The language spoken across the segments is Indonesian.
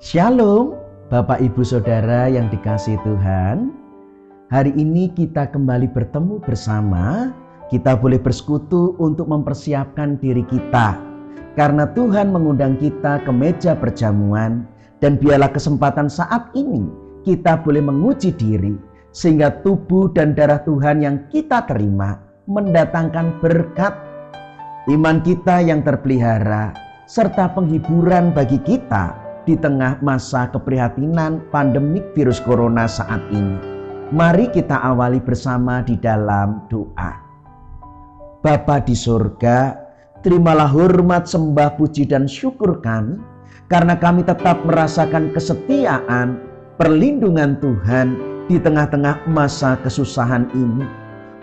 Shalom, Bapak Ibu Saudara yang dikasihi Tuhan. Hari ini kita kembali bertemu bersama. Kita boleh bersekutu untuk mempersiapkan diri kita. Karena Tuhan mengundang kita ke meja perjamuan. Dan biarlah kesempatan saat ini kita boleh menguji diri. Sehingga tubuh dan darah Tuhan yang kita terima mendatangkan berkat. Iman kita yang terpelihara serta penghiburan bagi kita di tengah masa keprihatinan pandemik virus corona saat ini. Mari kita awali bersama di dalam doa. Bapa di surga, terimalah hormat, sembah, puji dan syukur kami, karena kami tetap merasakan kesetiaan, perlindungan Tuhan di tengah-tengah masa kesusahan ini.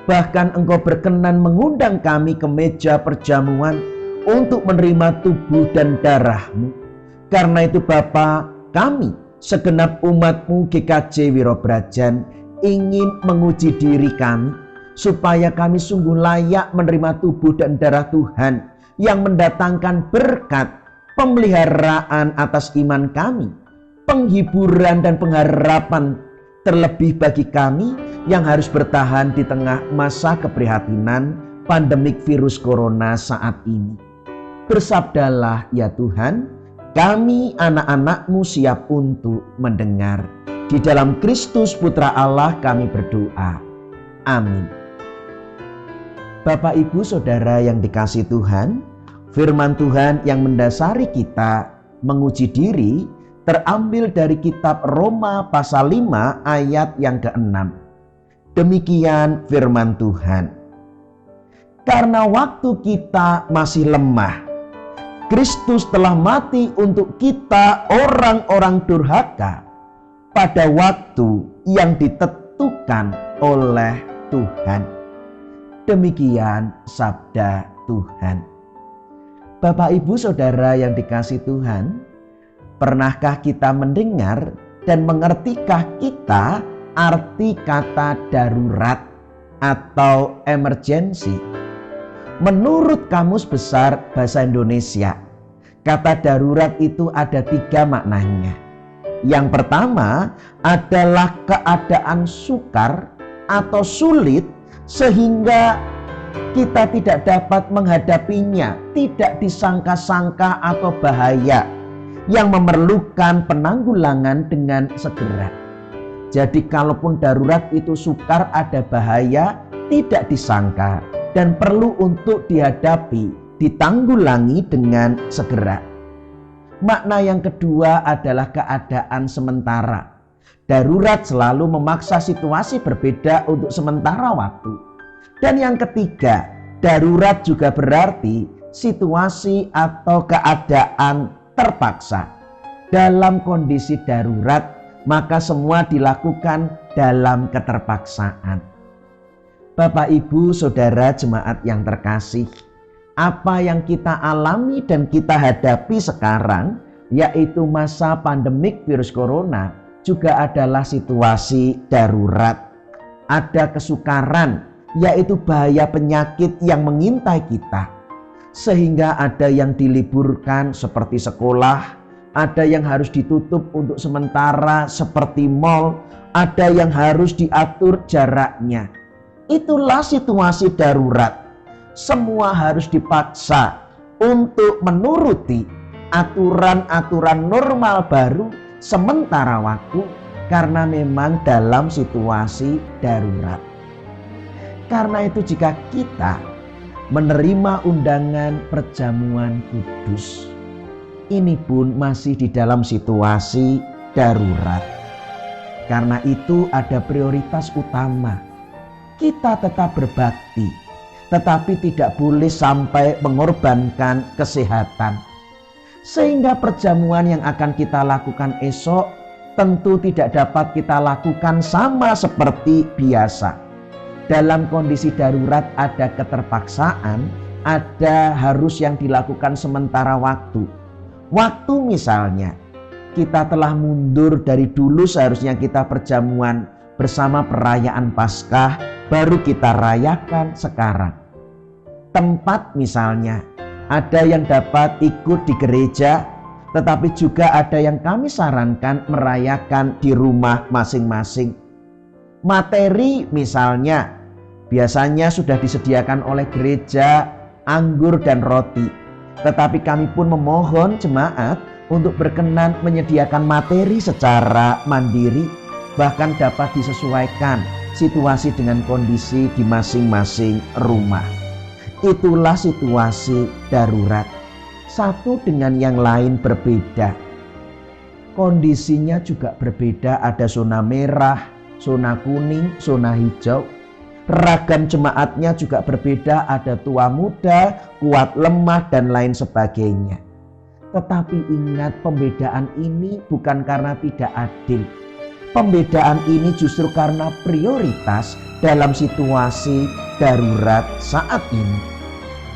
Bahkan Engkau berkenan mengundang kami ke meja perjamuan untuk menerima tubuh dan darah-Mu. Karena itu Bapa, kami segenap umat-Mu GKJ Wirobrajan ingin menguji diri kami supaya kami sungguh layak menerima tubuh dan darah Tuhan yang mendatangkan berkat, pemeliharaan atas iman kami, penghiburan dan pengharapan terlebih bagi kami yang harus bertahan di tengah masa keprihatinan pandemik virus corona saat ini. Bersabdalah ya Tuhan, kami anak-anak-Mu siap untuk mendengar. Di dalam Kristus Putra Allah kami berdoa. Amin. Bapak Ibu Saudara yang dikasihi Tuhan, firman Tuhan yang mendasari kita menguji diri terambil dari kitab Roma pasal 5 ayat yang ke-6. Demikian firman Tuhan. Karena waktu kita masih lemah, Kristus telah mati untuk kita orang-orang durhaka pada waktu yang ditentukan oleh Tuhan. Demikian sabda Tuhan. Bapak Ibu Saudara yang dikasihi Tuhan, pernahkah kita mendengar dan mengertikah kita arti kata darurat atau emergency? Menurut Kamus Besar Bahasa Indonesia, kata darurat itu ada 3 maknanya. Yang pertama adalah keadaan sukar atau sulit sehingga kita tidak dapat menghadapinya, tidak disangka-sangka atau bahaya yang memerlukan penanggulangan dengan segera. Jadi kalaupun darurat itu sukar, ada bahaya, tidak disangka dan perlu untuk dihadapi, ditanggulangi dengan segera. Makna yang kedua adalah keadaan sementara. Darurat selalu memaksa situasi berbeda untuk sementara waktu. Dan yang ketiga, darurat juga berarti situasi atau keadaan terpaksa. Dalam kondisi darurat, maka semua dilakukan dalam keterpaksaan. Bapak, Ibu, Saudara jemaat yang terkasih, apa yang kita alami dan kita hadapi sekarang, yaitu masa pandemik virus corona, juga adalah situasi darurat. Ada kesukaran, yaitu bahaya penyakit yang mengintai kita. Sehingga ada yang diliburkan seperti sekolah, ada yang harus ditutup untuk sementara seperti mal, ada yang harus diatur jaraknya. Itulah situasi darurat. Semua harus dipaksa untuk menuruti aturan-aturan normal baru sementara waktu karena memang dalam situasi darurat. Karena itu jika kita menerima undangan perjamuan kudus, ini pun masih di dalam situasi darurat. Karena itu ada prioritas utama. Kita tetap berbakti, tetapi tidak boleh sampai mengorbankan kesehatan. Sehingga perjamuan yang akan kita lakukan esok tentu tidak dapat kita lakukan sama seperti biasa. Dalam kondisi darurat ada keterpaksaan, ada harus yang dilakukan sementara waktu. Waktu misalnya, kita telah mundur dari dulu seharusnya kita perjamuan bersama perayaan Paskah, baru kita rayakan sekarang. Tempat misalnya, ada yang dapat ikut di gereja, tetapi juga ada yang kami sarankan merayakan di rumah masing-masing. Materi misalnya, biasanya sudah disediakan oleh gereja anggur dan roti. Tetapi kami pun memohon jemaat untuk berkenan menyediakan materi secara mandiri, bahkan dapat disesuaikan situasi dengan kondisi di masing-masing rumah. Itulah situasi darurat. Satu dengan yang lain berbeda. Kondisinya juga berbeda, ada zona merah, zona kuning, zona hijau. Ragam jemaatnya juga berbeda, ada tua muda, kuat lemah, dan lain sebagainya. Tetapi ingat, pembedaan ini bukan karena tidak adil. Pembedaan ini justru karena prioritas dalam situasi darurat saat ini.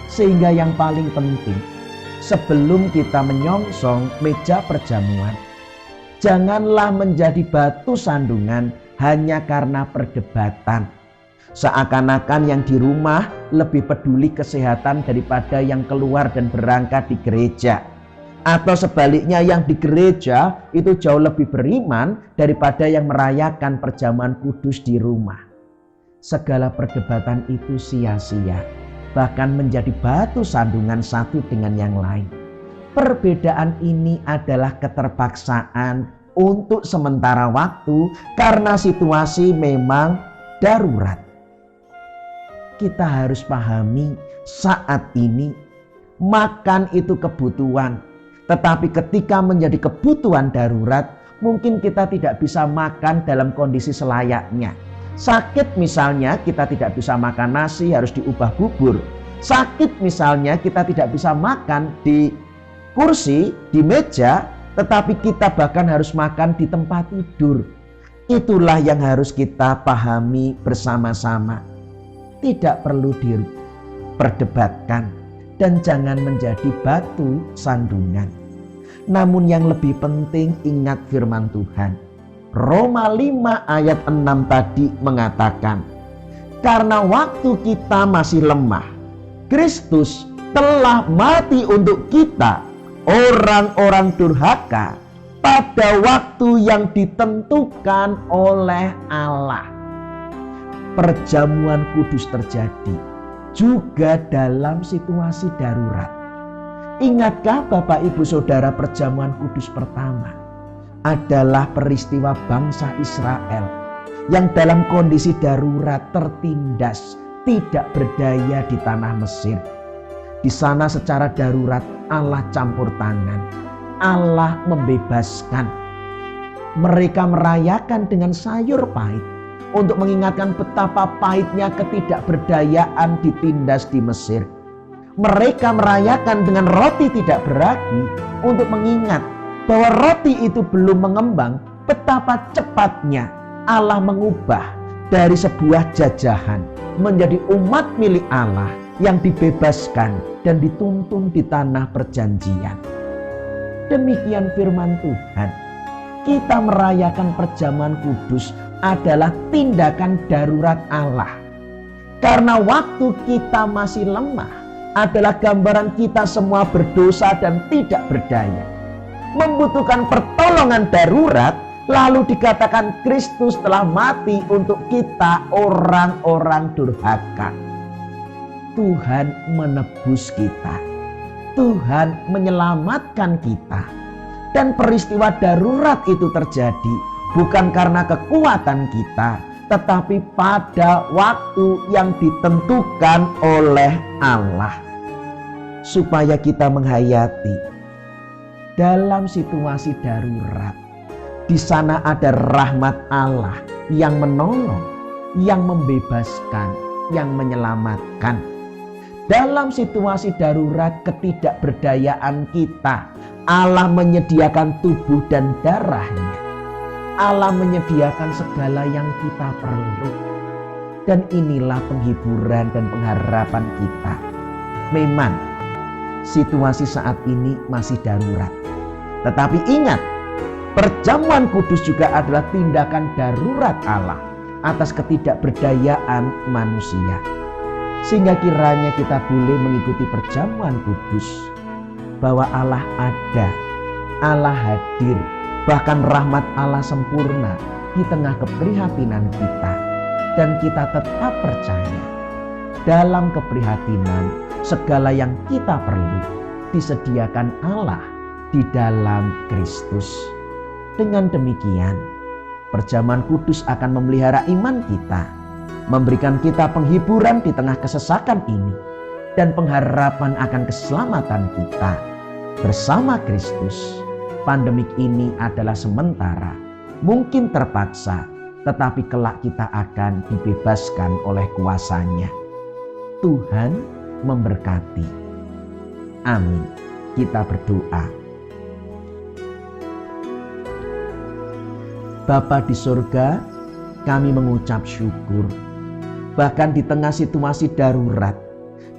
Sehingga yang paling penting, sebelum kita menyongsong meja perjamuan, janganlah menjadi batu sandungan hanya karena perdebatan. Seakan-akan yang di rumah lebih peduli kesehatan daripada yang keluar dan berangkat di gereja. Atau sebaliknya, yang di gereja itu jauh lebih beriman daripada yang merayakan perjamuan kudus di rumah. Segala perdebatan itu sia-sia, bahkan menjadi batu sandungan satu dengan yang lain. Perbedaan ini adalah keterpaksaan untuk sementara waktu karena situasi memang darurat. Kita harus pahami, saat ini makan itu kebutuhan. Tetapi ketika menjadi kebutuhan darurat, mungkin kita tidak bisa makan dalam kondisi selayaknya. Sakit misalnya, kita tidak bisa makan nasi, harus diubah bubur. Sakit misalnya, kita tidak bisa makan di kursi, di meja, tetapi kita bahkan harus makan di tempat tidur. Itulah yang harus kita pahami bersama-sama. Tidak perlu diperdebatkan dan jangan menjadi batu sandungan. Namun yang lebih penting, ingat firman Tuhan. Roma 5 ayat 6 tadi mengatakan, karena waktu kita masih lemah, Kristus telah mati untuk kita, orang-orang durhaka, pada waktu yang ditentukan oleh Allah. Perjamuan kudus terjadi juga dalam situasi darurat. Ingatkah Bapak Ibu Saudara, perjamuan kudus pertama adalah peristiwa bangsa Israel yang dalam kondisi darurat tertindas, tidak berdaya di tanah Mesir. Di sana secara darurat Allah campur tangan, Allah membebaskan. Mereka merayakan dengan sayur pahit untuk mengingatkan betapa pahitnya ketidakberdayaan ditindas di Mesir. Mereka merayakan dengan roti tidak beragi untuk mengingat bahwa roti itu belum mengembang, betapa cepatnya Allah mengubah dari sebuah jajahan menjadi umat milik Allah yang dibebaskan dan dituntun di tanah perjanjian. Demikian firman Tuhan. Kita merayakan perjamuan kudus adalah tindakan darurat Allah. Karena waktu kita masih lemah adalah gambaran kita semua berdosa dan tidak berdaya, membutuhkan pertolongan darurat. Lalu dikatakan Kristus telah mati untuk kita, orang-orang durhaka. Tuhan menebus kita, Tuhan menyelamatkan kita. Dan peristiwa darurat itu terjadi bukan karena kekuatan kita, tetapi pada waktu yang ditentukan oleh Allah. Supaya kita menghayati dalam situasi darurat, di sana ada rahmat Allah yang menolong, yang membebaskan, yang menyelamatkan. Dalam situasi darurat ketidakberdayaan kita, Allah menyediakan tubuh dan darahnya. Allah menyediakan segala yang kita perlu. Dan inilah penghiburan dan pengharapan kita. Memang situasi saat ini masih darurat. Tetapi ingat, perjamuan kudus juga adalah tindakan darurat Allah atas ketidakberdayaan manusia. Sehingga kiranya kita boleh mengikuti perjamuan kudus, bahwa Allah ada Allah hadir, bahkan rahmat Allah sempurna di tengah keprihatinan kita. Dan kita tetap percaya dalam keprihatinan segala yang kita perlu disediakan Allah di dalam Kristus. Dengan demikian, perjamuan kudus akan memelihara iman kita, memberikan kita penghiburan di tengah kesesakan ini, dan pengharapan akan keselamatan kita. Bersama Kristus, pandemik ini adalah sementara, mungkin terpaksa, tetapi kelak kita akan dibebaskan oleh kuasa-Nya. Tuhan memberkati. Amin. Kita berdoa. Bapa di surga, kami mengucap syukur. Bahkan di tengah situasi darurat,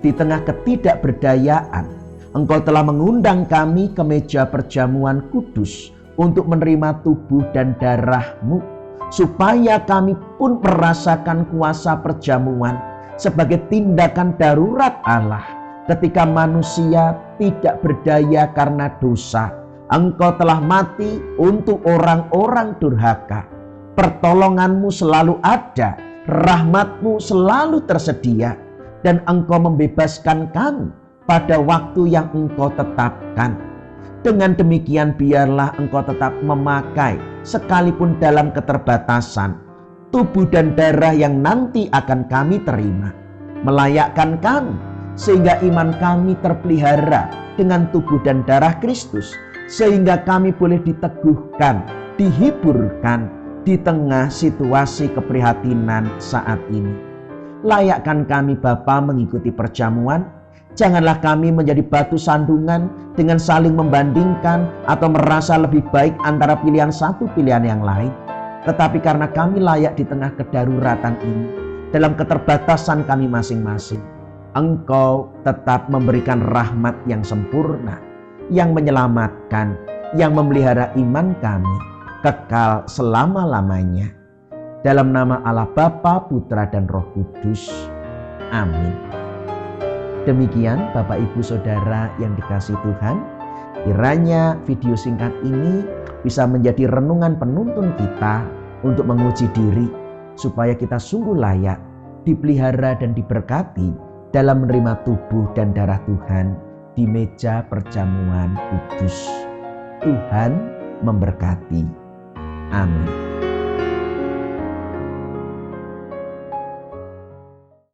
di tengah ketidakberdayaan, Engkau telah mengundang kami ke meja perjamuan kudus untuk menerima tubuh dan darah-Mu, supaya kami pun merasakan kuasa perjamuan sebagai tindakan darurat Allah ketika manusia tidak berdaya karena dosa. Engkau telah mati untuk orang-orang durhaka. Pertolongan-Mu selalu ada, rahmat-Mu selalu tersedia, dan Engkau membebaskan kami pada waktu yang Engkau tetapkan. Dengan demikian biarlah Engkau tetap memakai, sekalipun dalam keterbatasan, tubuh dan darah yang nanti akan kami terima, melayakkan kami sehingga iman kami terpelihara dengan tubuh dan darah Kristus, sehingga kami boleh diteguhkan, dihiburkan di tengah situasi keprihatinan saat ini. Layakkan kami Bapa mengikuti perjamuan. Janganlah kami menjadi batu sandungan dengan saling membandingkan atau merasa lebih baik antara pilihan satu pilihan yang lain. Tetapi karena kami layak di tengah kedaruratan ini, dalam keterbatasan kami masing-masing, Engkau tetap memberikan rahmat yang sempurna, yang menyelamatkan, yang memelihara iman kami kekal selama-lamanya. Dalam nama Allah Bapa, Putra, dan Roh Kudus. Amin. Demikian Bapak Ibu Saudara yang dikasihi Tuhan, kiranya video singkat ini bisa menjadi renungan penuntun kita untuk menguji diri, supaya kita sungguh layak dipelihara dan diberkati dalam menerima tubuh dan darah Tuhan di meja perjamuan kudus. Tuhan memberkati. Amin.